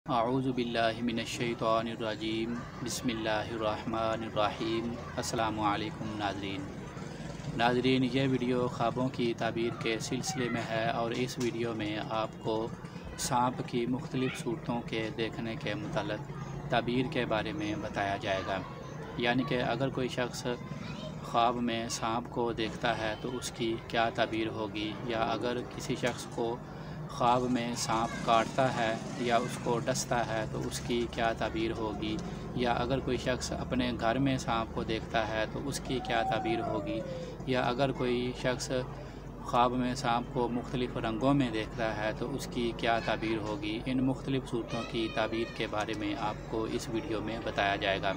اعوذ باللہ من الشیطان الرجیم بسم اللہ الرحمن الرحیم۔ السلام علیکم ناظرین، یہ ویڈیو خوابوں کی تعبیر کے سلسلے میں ہے اور اس ویڈیو میں آپ کو سانپ کی مختلف صورتوں کے دیکھنے کے متعلق تعبیر کے بارے میں بتایا جائے گا۔ یعنی کہ اگر کوئی شخص خواب میں سانپ کو دیکھتا ہے تو اس کی کیا تعبیر ہوگی، یا اگر کسی شخص کو خواب میں سانپ کاٹتا ہے یا اس کو ڈستا ہے تو اس کی کیا تعبیر ہوگی، یا اگر کوئی شخص اپنے گھر میں سانپ کو دیکھتا ہے تو اس کی کیا تعبیر ہوگی، یا اگر کوئی شخص خواب میں سانپ کو مختلف رنگوں میں دیکھتا ہے تو اس کی کیا تعبیر ہوگی۔ ان مختلف صورتوں کی تعبیر کے بارے میں آپ کو اس ویڈیو میں بتایا جائے گا۔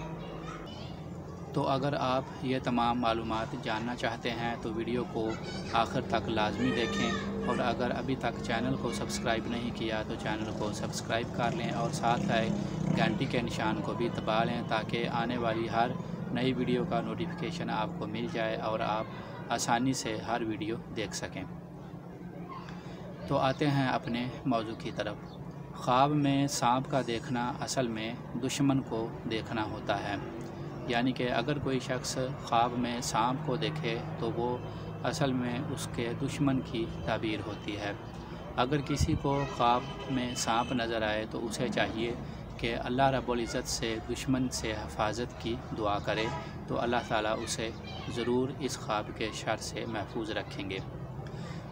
تو اگر آپ یہ تمام معلومات جاننا چاہتے ہیں تو ویڈیو کو آخر تک لازمی دیکھیں، اور اگر ابھی تک چینل کو سبسکرائب نہیں کیا تو چینل کو سبسکرائب کر لیں اور ساتھ ہے گھنٹی کے نشان کو بھی دبا لیں تاکہ آنے والی ہر نئی ویڈیو کا نوٹیفیکیشن آپ کو مل جائے اور آپ آسانی سے ہر ویڈیو دیکھ سکیں۔ تو آتے ہیں اپنے موضوع کی طرف۔ خواب میں سانپ کا دیکھنا اصل میں دشمن کو دیکھنا ہوتا ہے، یعنی کہ اگر کوئی شخص خواب میں سانپ کو دیکھے تو وہ اصل میں اس کے دشمن کی تعبیر ہوتی ہے۔ اگر کسی کو خواب میں سانپ نظر آئے تو اسے چاہیے کہ اللہ رب العزت سے دشمن سے حفاظت کی دعا کرے، تو اللہ تعالیٰ اسے ضرور اس خواب کے شر سے محفوظ رکھیں گے۔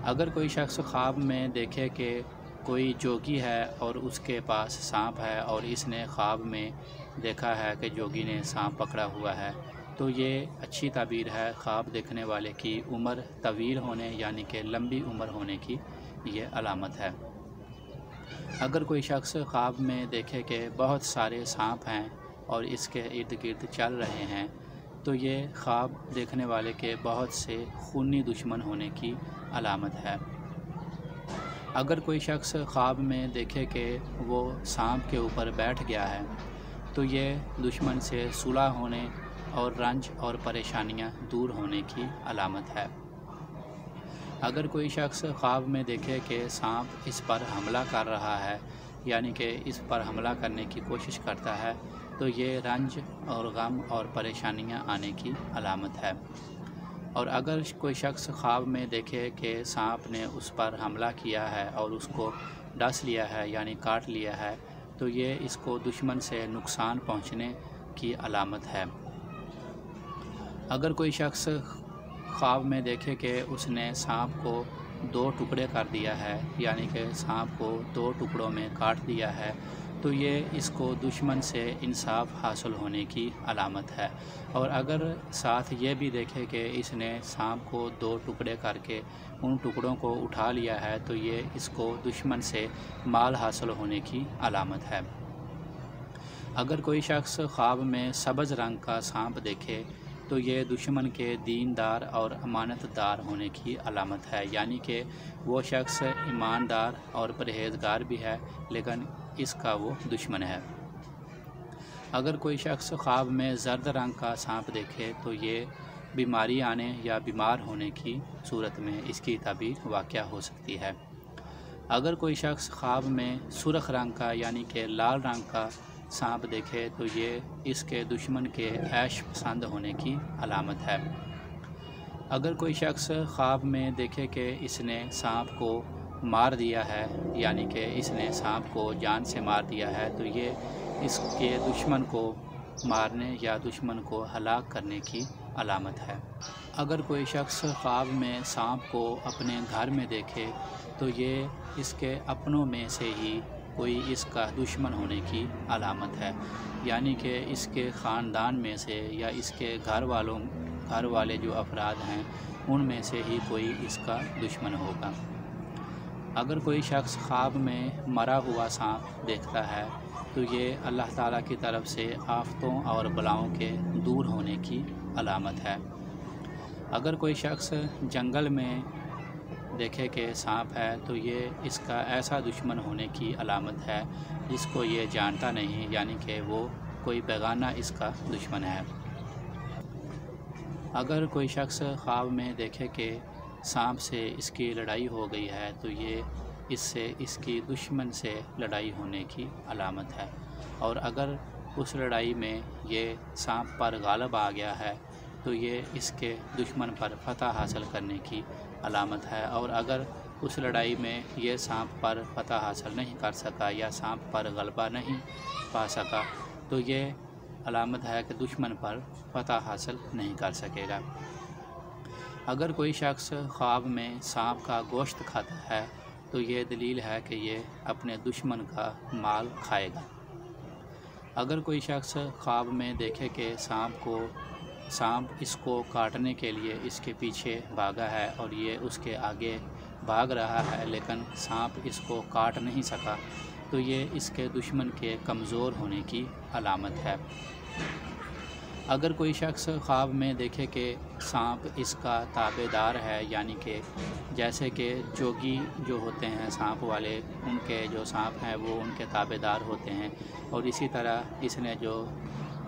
اگر کوئی شخص خواب میں دیکھے کہ کوئی جوگی ہے اور اس کے پاس سانپ ہے اور اس نے خواب میں دیکھا ہے کہ جوگی نے سانپ پکڑا ہوا ہے، تو یہ اچھی تعبیر ہے۔ خواب دیکھنے والے کی عمر طویل ہونے یعنی کہ لمبی عمر ہونے کی یہ علامت ہے۔ اگر کوئی شخص خواب میں دیکھے کہ بہت سارے سانپ ہیں اور اس کے ارد گرد چل رہے ہیں تو یہ خواب دیکھنے والے کے بہت سے خونی دشمن ہونے کی علامت ہے۔ اگر کوئی شخص خواب میں دیکھے کہ وہ سانپ کے اوپر بیٹھ گیا ہے تو یہ دشمن سے صلح ہونے اور رنج اور پریشانیاں دور ہونے کی علامت ہے۔ اگر کوئی شخص خواب میں دیکھے کہ سانپ اس پر حملہ کر رہا ہے، یعنی کہ اس پر حملہ کرنے کی کوشش کرتا ہے، تو یہ رنج اور غم اور پریشانیاں آنے کی علامت ہے۔ اور اگر کوئی شخص خواب میں دیکھے کہ سانپ نے اس پر حملہ کیا ہے اور اس کو ڈس لیا ہے یعنی کاٹ لیا ہے، تو یہ اس کو دشمن سے نقصان پہنچنے کی علامت ہے۔ اگر کوئی شخص خواب میں دیکھے کہ اس نے سانپ کو 2 ٹکڑے کر دیا ہے، یعنی کہ سانپ کو 2 ٹکڑوں میں کاٹ دیا ہے، تو یہ اس کو دشمن سے انصاف حاصل ہونے کی علامت ہے۔ اور اگر ساتھ یہ بھی دیکھے کہ اس نے سانپ کو 2 ٹکڑے کر کے ان ٹکڑوں کو اٹھا لیا ہے تو یہ اس کو دشمن سے مال حاصل ہونے کی علامت ہے۔ اگر کوئی شخص خواب میں سبز رنگ کا سانپ دیکھے تو یہ دشمن کے دیندار اور امانت دار ہونے کی علامت ہے، یعنی کہ وہ شخص ایماندار اور پرہیزگار بھی ہے لیکن اس کا وہ دشمن ہے۔ اگر کوئی شخص خواب میں زرد رنگ کا سانپ دیکھے تو یہ بیماری آنے یا بیمار ہونے کی صورت میں اس کی تعبیر واقع ہو سکتی ہے۔ اگر کوئی شخص خواب میں سرخ رنگ کا یعنی کہ لال رنگ کا سانپ دیکھے تو یہ اس کے دشمن کے عیش پسند ہونے کی علامت ہے۔ اگر کوئی شخص خواب میں دیکھے کہ اس نے سانپ کو مار دیا ہے، یعنی کہ اس نے سانپ کو جان سے مار دیا ہے، تو یہ اس کے دشمن کو مارنے یا دشمن کو ہلاک کرنے کی علامت ہے۔ اگر کوئی شخص خواب میں سانپ کو اپنے گھر میں دیکھے تو یہ اس کے اپنوں میں سے ہی کوئی اس کا دشمن ہونے کی علامت ہے، یعنی کہ اس کے خاندان میں سے یا اس کے گھر والے جو افراد ہیں ان میں سے ہی کوئی اس کا دشمن ہوگا۔ اگر کوئی شخص خواب میں مرا ہوا سانپ دیکھتا ہے تو یہ اللہ تعالیٰ کی طرف سے آفتوں اور بلاؤں کے دور ہونے کی علامت ہے۔ اگر کوئی شخص جنگل میں دیکھے کہ سانپ ہے تو یہ اس کا ایسا دشمن ہونے کی علامت ہے جس کو یہ جانتا نہیں، یعنی کہ وہ کوئی بیگانہ اس کا دشمن ہے۔ اگر کوئی شخص خواب میں دیکھے کہ سانپ سے اس کی لڑائی ہو گئی ہے تو یہ اس سے اس کی دشمن سے لڑائی ہونے کی علامت ہے، اور اگر اس لڑائی میں یہ سانپ پر غالب آ گیا ہے تو یہ اس کے دشمن پر فتح حاصل کرنے کی علامت ہے، اور اگر اس لڑائی میں یہ سانپ پر فتح حاصل نہیں کر سکا یا سانپ پر غلبہ نہیں پا سکا تو یہ علامت ہے کہ دشمن پر فتح حاصل نہیں کر سکے گا۔ اگر کوئی شخص خواب میں سانپ کا گوشت کھاتا ہے تو یہ دلیل ہے کہ یہ اپنے دشمن کا مال کھائے گا۔ اگر کوئی شخص خواب میں دیکھے کہ سانپ اس کو کاٹنے کے لیے اس کے پیچھے بھاگا ہے اور یہ اس کے آگے بھاگ رہا ہے لیکن سانپ اس کو کاٹ نہیں سکا تو یہ اس کے دشمن کے کمزور ہونے کی علامت ہے۔ اگر کوئی شخص خواب میں دیکھے کہ سانپ اس کا تابع دار ہے، یعنی کہ جیسے کہ جوگی جو ہوتے ہیں سانپ والے، ان کے جو سانپ ہیں وہ ان کے تابع دار ہوتے ہیں، اور اسی طرح اس نے جو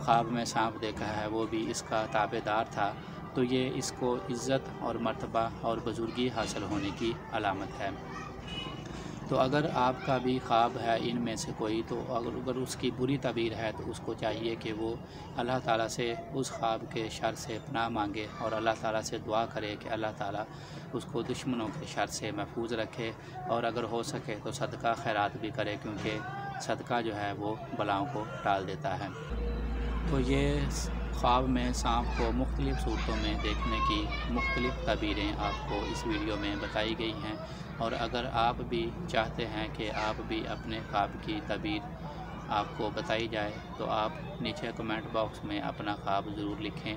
خواب میں سانپ دیکھا ہے وہ بھی اس کا تابع دار تھا، تو یہ اس کو عزت اور مرتبہ اور بزرگی حاصل ہونے کی علامت ہے۔ تو اگر آپ کا بھی خواب ہے ان میں سے کوئی، تو اگر اس کی بری تعبیر ہے تو اس کو چاہیے کہ وہ اللہ تعالیٰ سے اس خواب کے شر سے پناہ مانگے اور اللہ تعالیٰ سے دعا کرے کہ اللہ تعالیٰ اس کو دشمنوں کے شر سے محفوظ رکھے، اور اگر ہو سکے تو صدقہ خیرات بھی کرے، کیونکہ صدقہ جو ہے وہ بلاؤں کو ٹال دیتا ہے۔ تو یہ خواب میں سانپ کو مختلف صورتوں میں دیکھنے کی مختلف تعبیریں آپ کو اس ویڈیو میں بتائی گئی ہیں، اور اگر آپ بھی چاہتے ہیں کہ آپ بھی اپنے خواب کی تعبیر آپ کو بتائی جائے تو آپ نیچے کمنٹ باکس میں اپنا خواب ضرور لکھیں،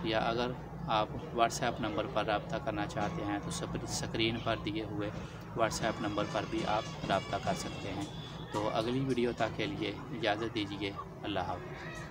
یا اگر آپ واٹس ایپ نمبر پر رابطہ کرنا چاہتے ہیں تو سکرین پر دیے ہوئے واٹس ایپ نمبر پر بھی آپ رابطہ کر سکتے ہیں۔ تو اگلی ویڈیو تک کے لیے اجازت دیجیے، اللہ حافظ۔